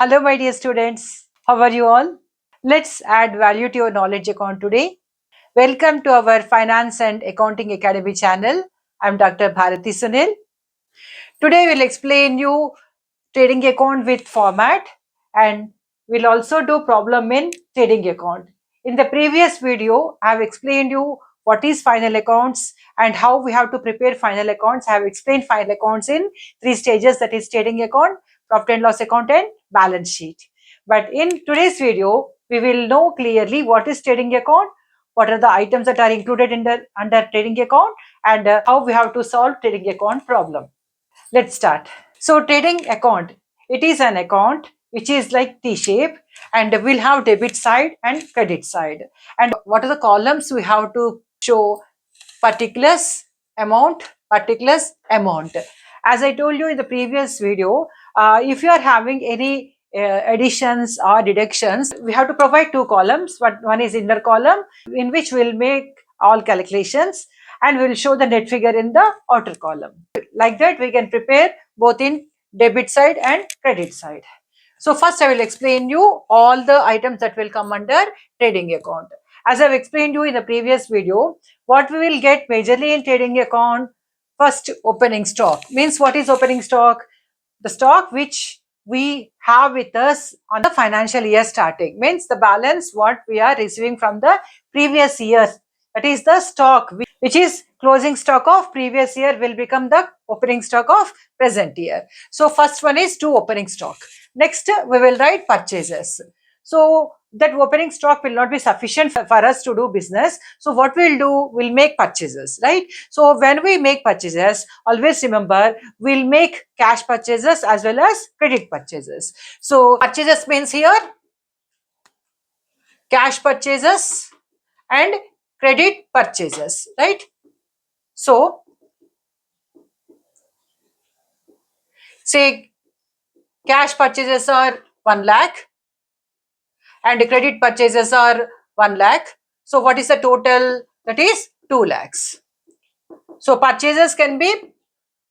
Hello, my dear students. How are you all? Let's add value to your knowledge account today. Welcome to our Finance and Accounting Academy channel. I'm Dr. Bharati Sunil. Today, we'll explain you trading account with format and we'll also do problem in trading account. In the previous video, I have explained you what is final accounts and how we have to prepare final accounts. I have explained final accounts in three stages, that is trading account, profit and loss account and balance sheet. But in today's video, we will know clearly what is trading account, what are the items that are included in the under trading account and how we have to solve trading account problem. Let's start. So trading account, it is an account which is like T-shape and we'll have debit side and credit side. And what are the columns? We have to show particulars, amount, particulars, amount. As I told you in the previous video, if you are having any additions or deductions, we have to provide two columns. One is inner column in which we'll make all calculations and we'll show the net figure in the outer column. Like that, we can prepare both in debit side and credit side. So first I will explain you all the items that will come under trading account. As I've explained you in the previous video, what we will get majorly in trading account, first opening stock. Means what is opening stock? The stock which we have with us on the financial year starting. Means the balance what we are receiving from the previous year. That is the stock which is closing stock of previous year will become the opening stock of present year. So first one is to opening stock. Next, we will write purchases. So that opening stock will not be sufficient for us to do business. So what we'll do, we'll make purchases, right? So when we make purchases, always remember, we'll make cash purchases as well as credit purchases. So purchases means here, cash purchases and credit purchases, right? So say cash purchases are 1 lakh and credit purchases are 1 lakh. So what is the total? That is 2 lakhs. So purchases can be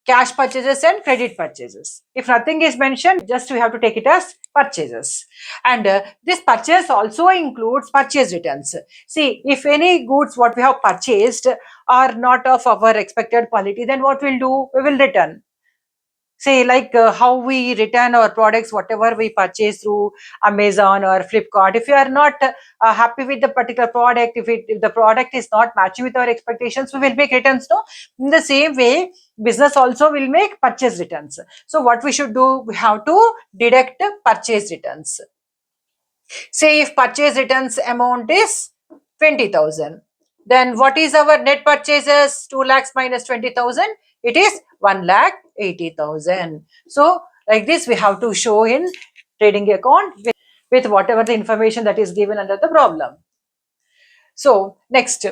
cash purchases and credit purchases. If nothing is mentioned, just we have to take it as purchases. And this purchase also includes purchase returns. See, if any goods what we have purchased are not of our expected quality, then what we'll do? We will return. Say like how we return our products, whatever we purchase through Amazon or Flipkart. If you are not happy with the particular product, if the product is not matching with our expectations, we will make returns. No, in the same way, business also will make purchase returns. So what we should do, we have to deduct purchase returns. Say if purchase returns amount is 20,000, then what is our net purchases? 2 lakhs minus 20,000, it is 1 lakh 80,000. So like this we have to show in trading account with whatever the information that is given under the problem. So next,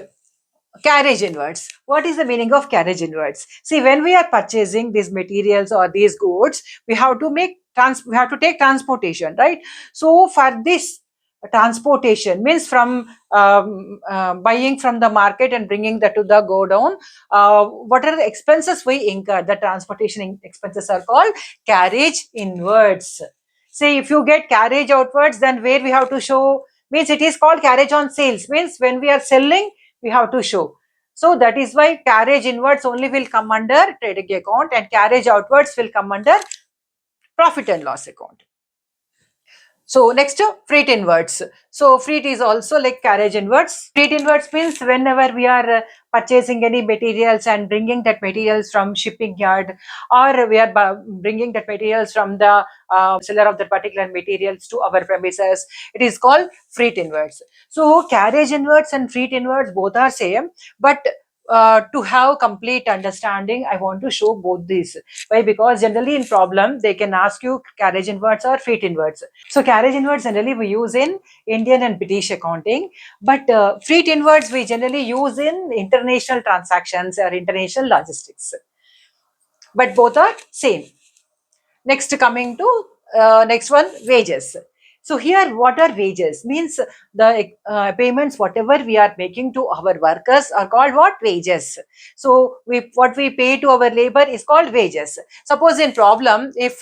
carriage inwards. What is the meaning of carriage inwards? See, when we are purchasing these materials or these goods, we have to take transportation, right? So for this transportation means from buying from the market and bringing that to the go down, what are the expenses we incur? The transportation expenses are called carriage inwards. Say if you get carriage outwards, then where we have to show, means it is called carriage on sales, means when we are selling we have to show. So that is why carriage inwards only will come under trading account and carriage outwards will come under profit and loss account. So next, freight inwards. So freight is also like carriage inwards. Freight inwards means whenever we are purchasing any materials and bringing that materials from shipping yard, or we are bringing that materials from the seller of that particular materials to our premises, it is called freight inwards. So carriage inwards and freight inwards both are same, but to have complete understanding, I want to show both these. Why? Because generally in problem, they can ask you carriage inwards or freight inwards. So carriage inwards generally we use in Indian and British accounting, but freight inwards we generally use in international transactions or international logistics. But both are same. Next, coming to next one, wages. So here, what are wages? Means the payments whatever we are making to our workers are called what? Wages. So what we pay to our labor is called wages. Suppose in problem, if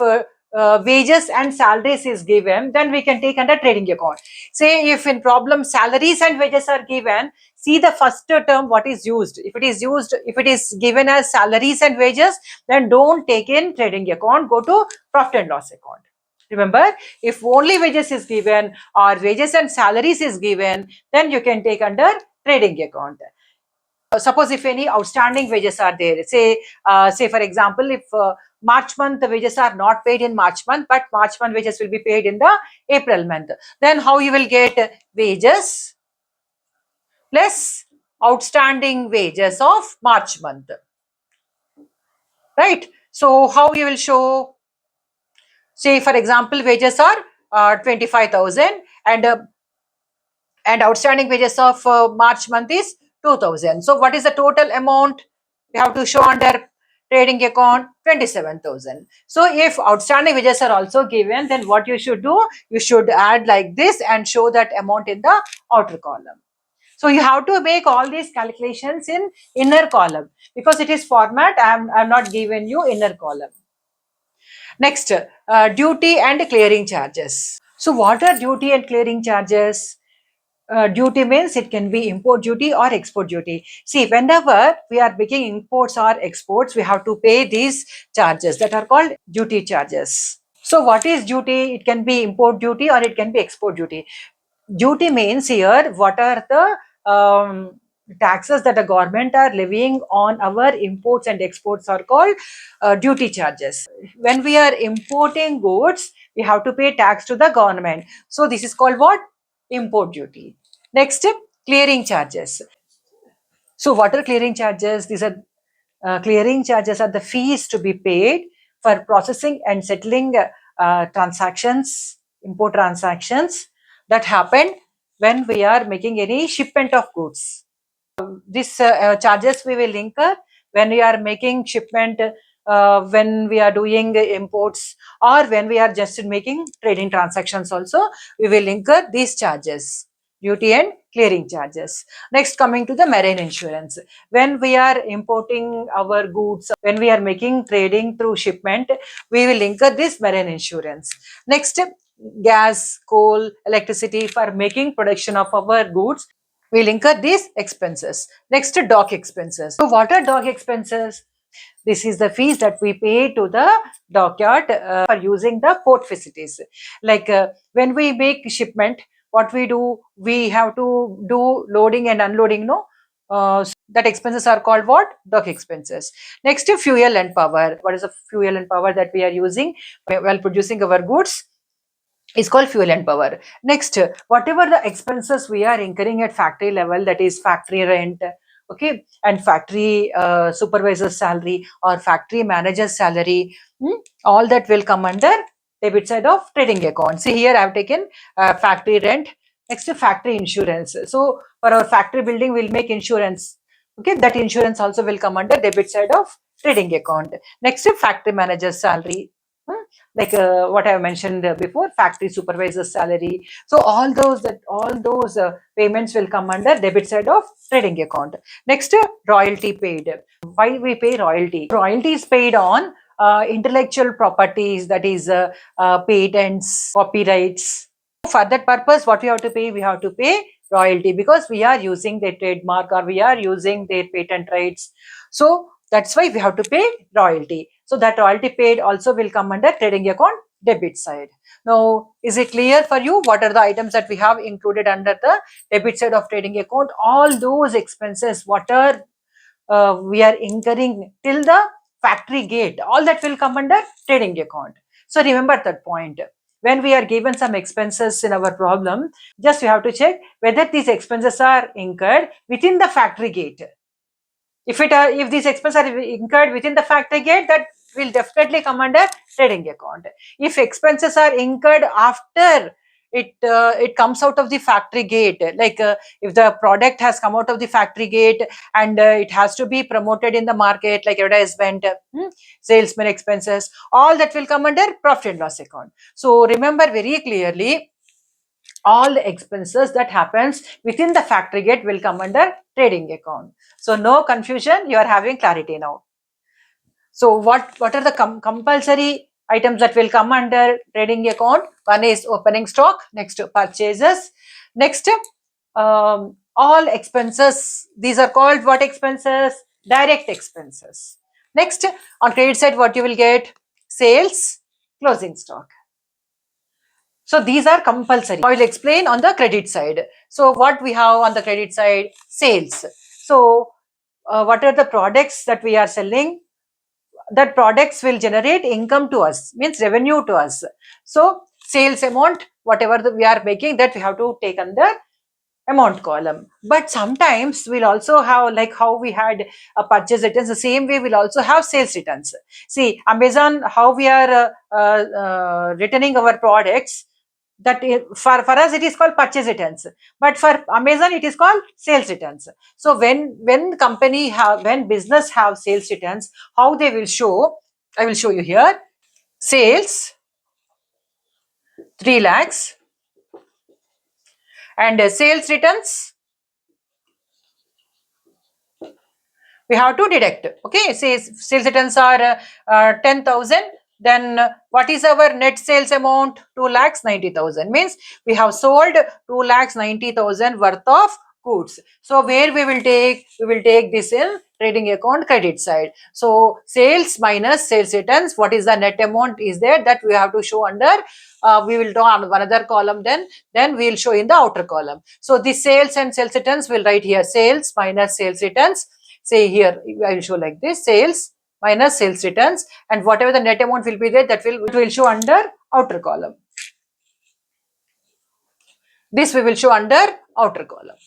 wages and salaries is given, then we can take under trading account. Say if in problem salaries and wages are given, see the first term what is used. If it is given as salaries and wages, then don't take in trading account, go to profit and loss account. Remember, if only wages is given or wages and salaries is given, then you can take under trading account. Suppose if any outstanding wages are there, say for example, if March month the wages are not paid in March month, but March month wages will be paid in the April month, then how you will get wages plus outstanding wages of March month, right? So how you will show, say for example, wages are 25,000 and outstanding wages of March month is 2,000. So what is the total amount? We have to show under trading account 27,000. So if outstanding wages are also given, then what you should do? You should add like this and show that amount in the outer column. So you have to make all these calculations in inner column, because it is format. I'm not given you inner column. Next, duty and clearing charges. So what are duty and clearing charges? Duty means it can be import duty or export duty. See, whenever we are making imports or exports, we have to pay these charges that are called duty charges. So what is duty? It can be import duty or it can be export duty. Duty means here what are the taxes that the government are levying on our imports and exports are called duty charges. When we are importing goods, we have to pay tax to the government. So this is called what? Import duty. Next, clearing charges. So what are clearing charges? These are clearing charges are the fees to be paid for processing and settling transactions, import transactions that happen when we are making any shipment of goods. These charges we will incur when we are making shipment, when we are doing imports, or when we are just making trading transactions also, we will incur these charges, duty and clearing charges. Next, coming to the marine insurance. When we are importing our goods, when we are making trading through shipment, we will incur this marine insurance. Next, gas, coal, electricity for making production of our goods, we'll incur these expenses. Next, dock expenses. So what are dock expenses? This is the fees that we pay to the dockyard for using the port facilities. Like when we make shipment, what we do, we have to do loading and unloading, no? That expenses are called what? Dock expenses. Next, fuel and power. What is the fuel and power that we are using while producing our goods? Is called fuel and power. Next, whatever the expenses we are incurring at factory level, that is factory rent, okay, and factory supervisor's salary or factory manager's salary, all that will come under debit side of trading account. See here I have taken factory rent. Next, factory insurance. So for our factory building, we'll make insurance. Okay, that insurance also will come under debit side of trading account. Next, factory manager's salary. Like what I mentioned before, factory supervisor's salary. So all those payments will come under debit side of trading account. Next, royalty paid. Why we pay royalty? Royalty is paid on intellectual properties, that is patents, copyrights. For that purpose, what we have to pay? We have to pay royalty because we are using their trademark or we are using their patent rights. So that's why we have to pay royalty. So that royalty paid also will come under trading account debit side. Now, is it clear for you what are the items that we have included under the debit side of trading account? All those expenses, what are we are incurring till the factory gate, all that will come under trading account. So remember that point. When we are given some expenses in our problem, just we have to check whether these expenses are incurred within the factory gate. If these expenses are incurred within the factory gate, that will definitely come under trading account. If expenses are incurred after it comes out of the factory gate, like if the product has come out of the factory gate and it has to be promoted in the market, like advertisement, salesman expenses, all that will come under profit and loss account. So remember very clearly, all the expenses that happens within the factory gate will come under trading account. So no confusion, you are having clarity now. So what are the compulsory items that will come under trading account. One is opening stock, next purchases, next all expenses. These are called what expenses? Direct expenses. Next, on credit side, what you will get? Sales, closing stock. So these are compulsory. I will explain on the credit side. So what we have on the credit side? Sales. So what are the products that we are selling? That products will generate income to us, means revenue to us. So sales amount, whatever we are making, that we have to take under amount column. But sometimes we'll also have, like how we had a purchase returns, the same way we'll also have sales returns. See, Amazon, how we are returning our products, that for us it is called purchase returns, but for Amazon it is called sales returns. So when company have, when business have sales returns, how they will show, I will show you here. Sales 3 lakhs and sales returns we have to deduct. Okay, sales returns are 10,000. Then what is our net sales amount? 2 lakhs 90,000. Means we have sold 2 lakhs 90,000 worth of goods. So where we will take? We will take this in trading account credit side. So sales minus sales returns. What is the net amount is there? That we have to show under. We will draw on another column. Then we will show in the outer column. So the sales and sales returns will write here sales minus sales returns. Say here, I will show like this: sales minus sales returns, and whatever the net amount will be there, that will show under outer column. This we will show under outer column.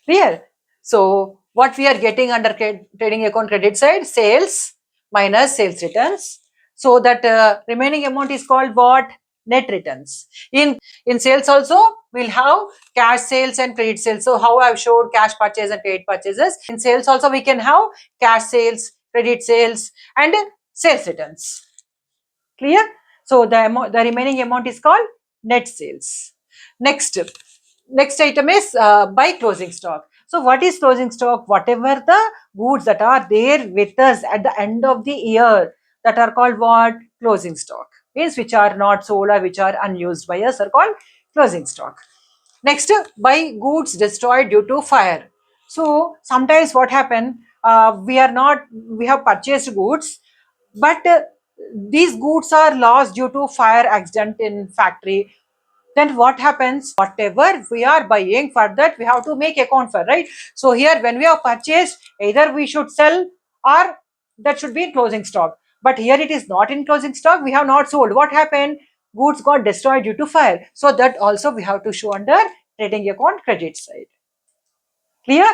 Clear? So what we are getting under trading account credit side? Sales minus sales returns. So that remaining amount is called what? Net returns. In sales also we'll have cash sales and credit sales. So how I have showed cash purchase and credit purchases. In sales also we can have cash sales, credit sales, and sales returns. Clear? So the remaining amount is called net sales. Next item is buy closing stock. So what is closing stock? Whatever the goods that are there with us at the end of the year, that are called what? Closing stock. Means which are not sold or which are unused by us are called closing stock. Next, buy goods destroyed due to fire. So sometimes what happen? We have purchased goods, but these goods are lost due to fire accident in factory. Then what happens? Whatever we are buying, for that we have to make account for, right? So here when we have purchased, either we should sell or that should be in closing stock. But here it is not in closing stock, we have not sold. What happened? Goods got destroyed due to fire. So that also we have to show under trading account credit side. Clear?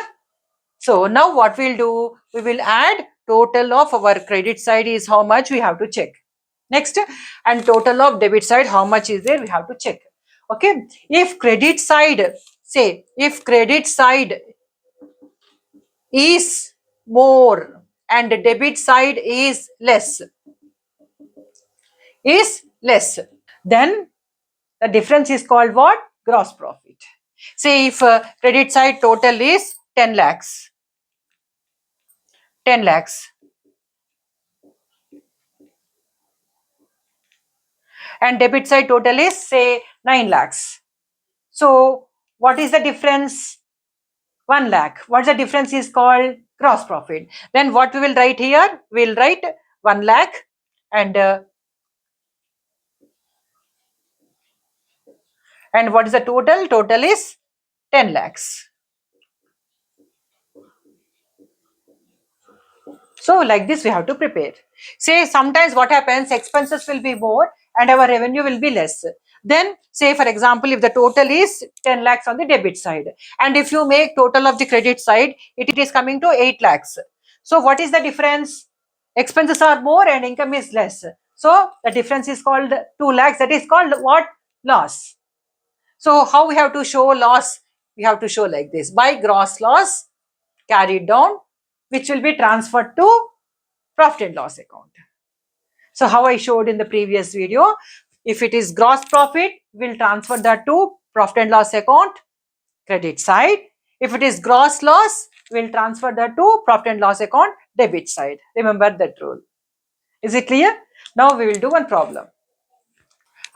So now what we'll do? We will add total of our credit side is how much we have to check. Next, and total of debit side, how much is there? We have to check. Okay, if credit side, say if credit side is more and debit side is less, then the difference is called what? Gross profit. Say if credit side total is 10 lakhs, and debit side total is say 9 lakhs. So what is the difference? 1 lakh. What's the difference is called? Gross profit. Then what we will write here? We will write 1 lakh and what is the total? Total is 10 lakhs. So like this we have to prepare. Say sometimes what happens? Expenses will be more and our revenue will be less. Then say for example, if the total is 10 lakhs on the debit side, and if you make total of the credit side, it is coming to 8 lakhs. So what is the difference? Expenses are more and income is less. So the difference is called 2 lakhs. That is called what? Loss. So how we have to show loss? We have to show like this: by gross loss carried down, which will be transferred to profit and loss account. So how I showed in the previous video, if it is gross profit, we'll transfer that to profit and loss account, credit side. If it is gross loss, we'll transfer that to profit and loss account, debit side. Remember that rule. Is it clear? Now we will do one problem.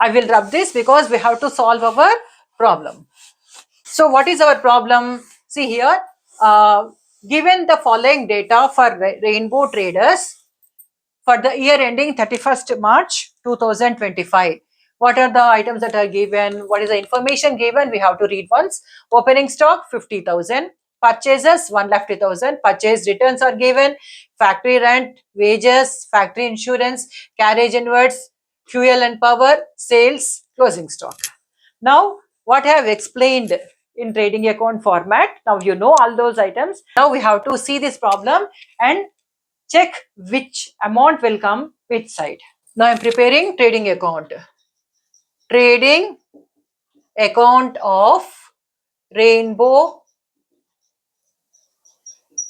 I will rub this because we have to solve our problem. So what is our problem? See here, given the following data for rainbow traders for the year ending 31st March 2025. What are the items that are given? What is the information given? We have to read once. Opening stock 50,000. Purchases 1,50,000. Purchase returns are given. Factory rent, wages, factory insurance, carriage inwards, fuel and power, sales, closing stock. Now, what I have explained in trading account format, now you know all those items. Now we have to see this problem and check which amount will come which side. Now I'm preparing trading account. Trading account of Rainbow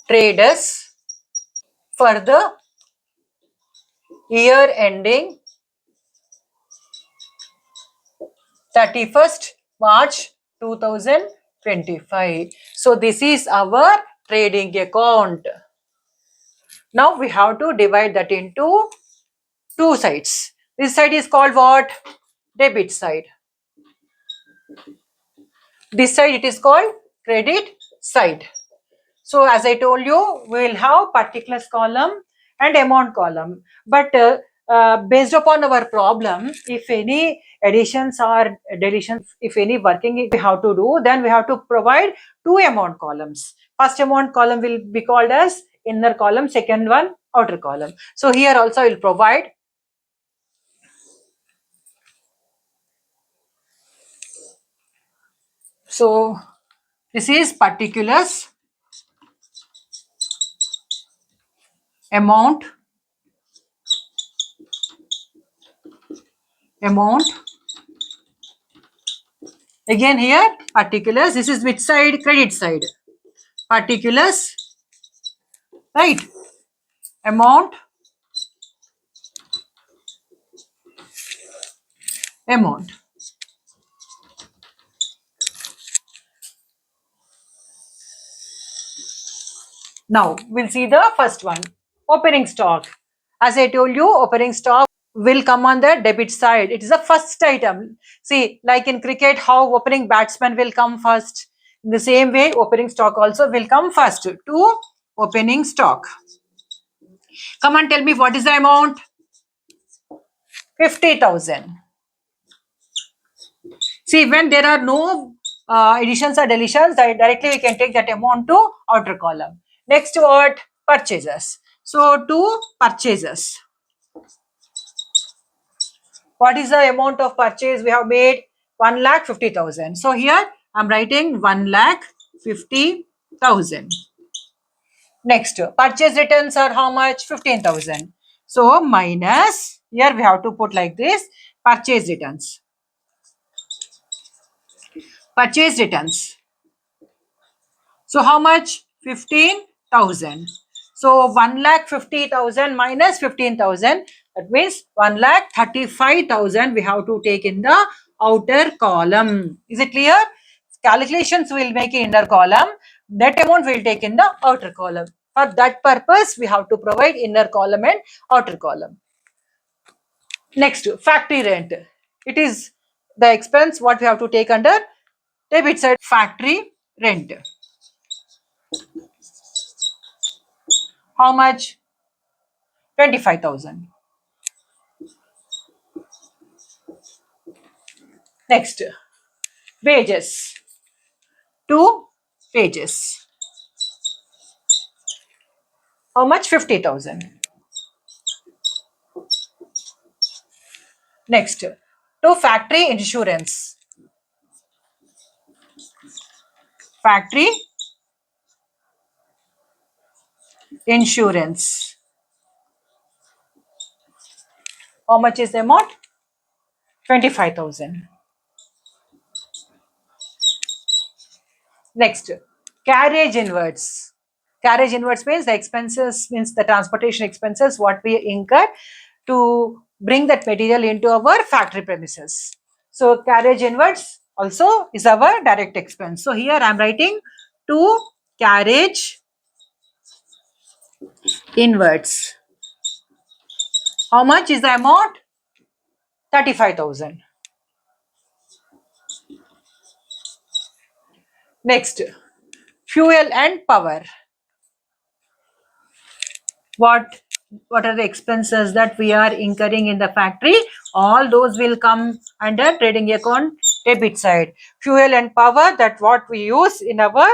Traders for the year ending 31st March 2025. So this is our trading account. Now we have to divide that into two sides. This side is called what? Debit side. This side it is called credit side. So as I told you, we will have particulars column and amount column. But based upon our problem, if any additions or deletions, if any working we have to do, then we have to provide two amount columns. First amount column will be called as inner column, second one outer column. So here also I will provide. So this is particulars, amount, again here particulars. This is which side? Credit side. Particulars, right? Amount. Now we'll see the first one. Opening stock. As I told you, opening stock will come on the debit side. It is the first item. See, like in cricket, how opening batsman will come first. In the same way, opening stock also will come first to opening stock. Come on, tell me what is the amount? 50,000. See, when there are no additions or deletions, directly we can take that amount to outer column. Next what? Purchases. So to purchases. What is the amount of purchase we have made? 1,50,000. So here I am writing 1,50,000. Next, purchase returns are how much? 15,000. So minus, here we have to put like this, purchase returns. Purchase returns. So how much? 15,000. So 1,50,000 minus 15,000. That means 1,35,000 we have to take in the outer column. Is it clear? Calculations will make in inner column. That amount will take in the outer column. For that purpose, we have to provide inner column and outer column. Next, factory rent. It is the expense what we have to take under debit side. Factory rent. How much? 25,000. Next, wages. 2 wages. How much? 50,000. Next, to factory insurance. Factory insurance. How much is the amount? 25,000. Next, carriage inwards. Carriage inwards means the expenses, means the transportation expenses what we incur to bring that material into our factory premises. So carriage inwards also is our direct expense. So here I am writing to carriage inwards. How much is the amount? 35,000. Next, fuel and power. What are the expenses that we are incurring in the factory? All those will come under trading account debit side. Fuel and power, that what we use in our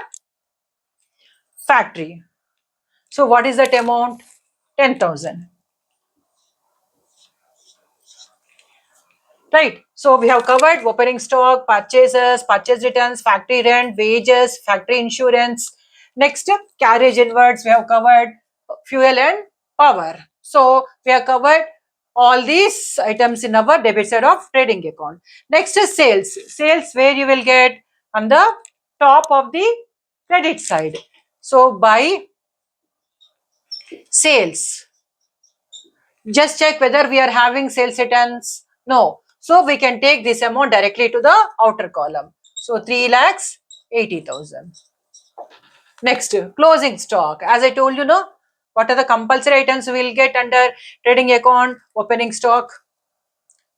factory. So what is that amount? 10,000. Right. So we have covered opening stock, purchases, purchase returns, factory rent, wages, factory insurance. Next, carriage inwards, we have covered fuel and power. So we have covered all these items in our debit side of trading account. Next is sales. Sales, where you will get on the top of the credit side. So by sales, just check whether we are having sales returns. No. So we can take this amount directly to the outer column. So 3,80,000. Next, closing stock. As I told you, no, what are the compulsory items we will get under trading account? Opening stock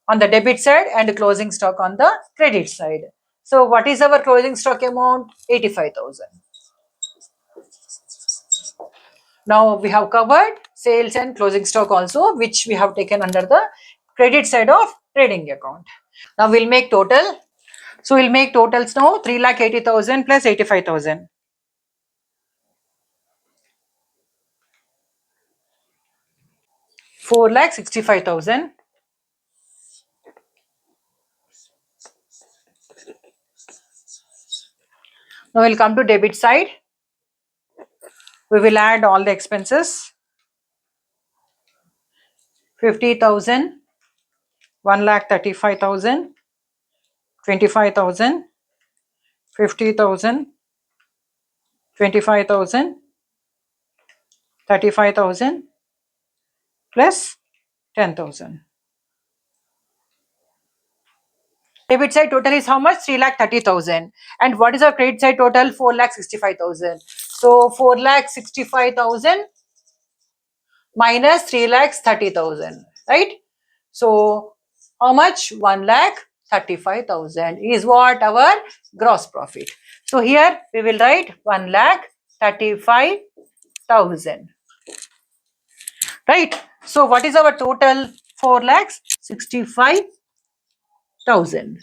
on the debit side and closing stock on the credit side. So what is our closing stock amount? 85,000. Now we have covered sales and closing stock also, which we have taken under the credit side of trading account. Now we'll make total. So we'll make totals now. 3,80,000 plus 85,000. 4,65,000. Now we'll come to debit side. We will add all the expenses. 50,000, 1,35,000, 25,000, 50,000, 25,000, 35,000 plus 10,000. Debit side total is how much? 3,30,000. And what is our credit side total? 4,65,000. So 4,65,000 minus 3,30,000, right? So how much? 1,35,000 is what our gross profit. So here we will write 1,35,000. Right? So what is our total? 4,65,000.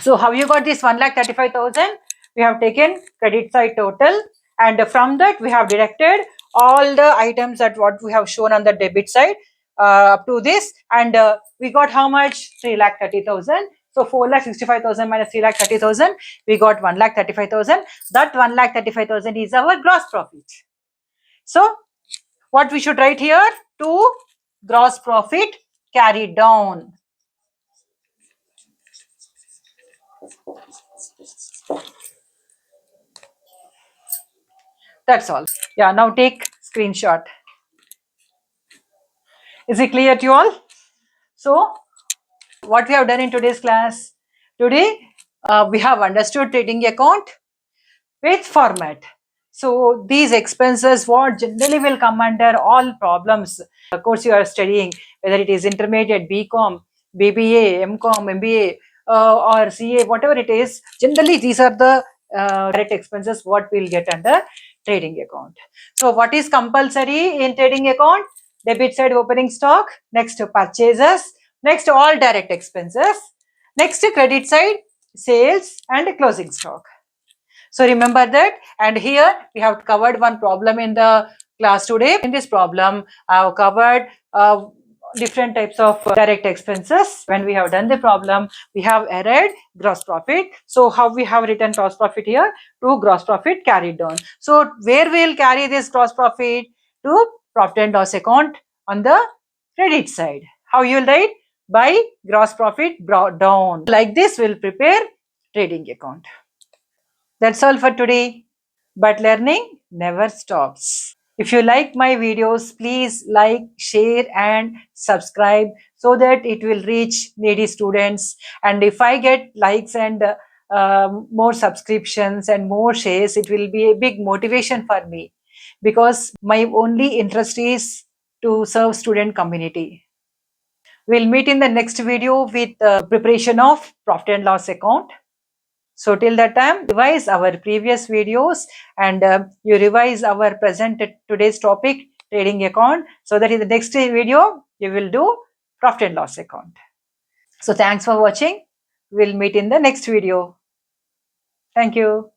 So how you got this 1,35,000? We have taken credit side total, and from that we have deducted all the items that what we have shown on the debit side up to this, and we got how much? 3,30,000. So 4,65,000 minus 3,30,000, we got 1,35,000. That 1,35,000 is our gross profit. So what we should write here? To gross profit carried down. That's all. Yeah, now take screenshot. Is it clear to you all? So what we have done in today's class? Today we have understood trading account with format. So these expenses what generally will come under all problems. Of course you are studying, whether it is intermediate, BCom, BBA, MCom, MBA or CA, whatever it is, generally these are the direct expenses what we'll get under trading account. So what is compulsory in trading account? Debit side opening stock, next purchases, next all direct expenses, next credit side sales and closing stock. So remember that, and here we have covered one problem in the class today. In this problem, I have covered different types of direct expenses. When we have done the problem, we have added gross profit. So how we have written gross profit here? To gross profit carried down. So where we will carry this gross profit? To profit and loss account on the credit side. How you will write? By gross profit brought down. Like this, we will prepare trading account. That's all for today. But learning never stops. If you like my videos, please like, share and subscribe so that it will reach needy students. And if I get likes and more subscriptions and more shares, it will be a big motivation for me. because my only interest is to serve student community. We'll meet in the next video with preparation of profit and loss account. So till that time, revise our previous videos and you revise our present today's topic, trading account, so that in the next video, you will do profit and loss account. So thanks for watching. We'll meet in the next video. Thank you.